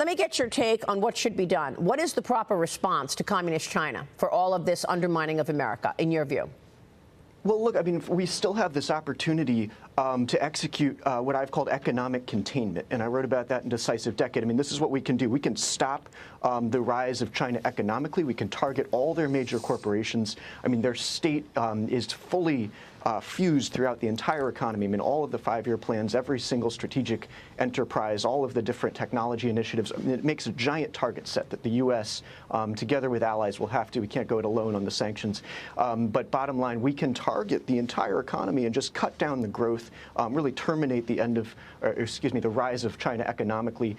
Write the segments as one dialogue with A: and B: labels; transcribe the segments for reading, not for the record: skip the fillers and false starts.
A: Let me get your take on what should be done. What is the proper response to communist China for all of this undermining of America, in your view?
B: Well, look, I mean, we still have this opportunity to execute what I've called economic containment, and I wrote about that in Decisive Decade. I mean, this is what we can do. We can stop the rise of China economically. We can target all their major corporations. I mean, their state is fully fused throughout the entire economy. I mean, all of the 5-year plans, every single strategic enterprise, all of the different technology initiatives. I mean, it makes a giant target set that the U.S., together with allies, will have to. We can't go it alone on the sanctions. But bottom line, we can target the entire economy and just cut down the growth, really terminate the end of, the rise of China economically,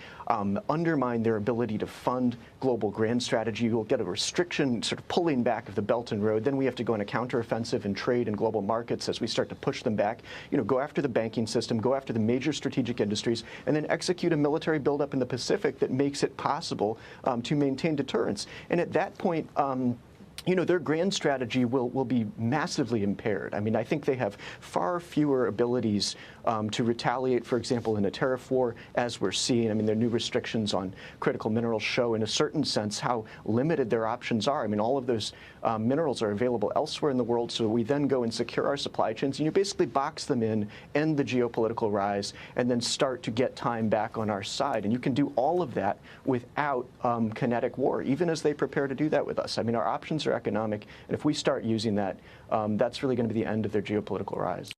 B: undermine their ability to fund global grand strategy. We'll get a restriction, sort of pulling back of the Belt and Road. Then we have to go on a counteroffensive in trade and global markets as we start to push them back. Go after the banking system, go after the major strategic industries, and then execute a military buildup in the Pacific that makes it possible to maintain deterrence. And at that point, their grand strategy will be massively impaired. I mean, I think they have far fewer abilities to retaliate, for example, in a tariff war, as we're seeing. I mean, their new restrictions on critical minerals show, in a certain sense, how limited their options are. I mean, all of those minerals are available elsewhere in the world, so we then go and secure our supply chains, and you basically box them in, end the geopolitical rise, and then start to get time back on our side. And you can do all of that without kinetic war, even as they prepare to do that with us. I mean, our options are economic, and if we start using that, that's really going to be the end of their geopolitical rise.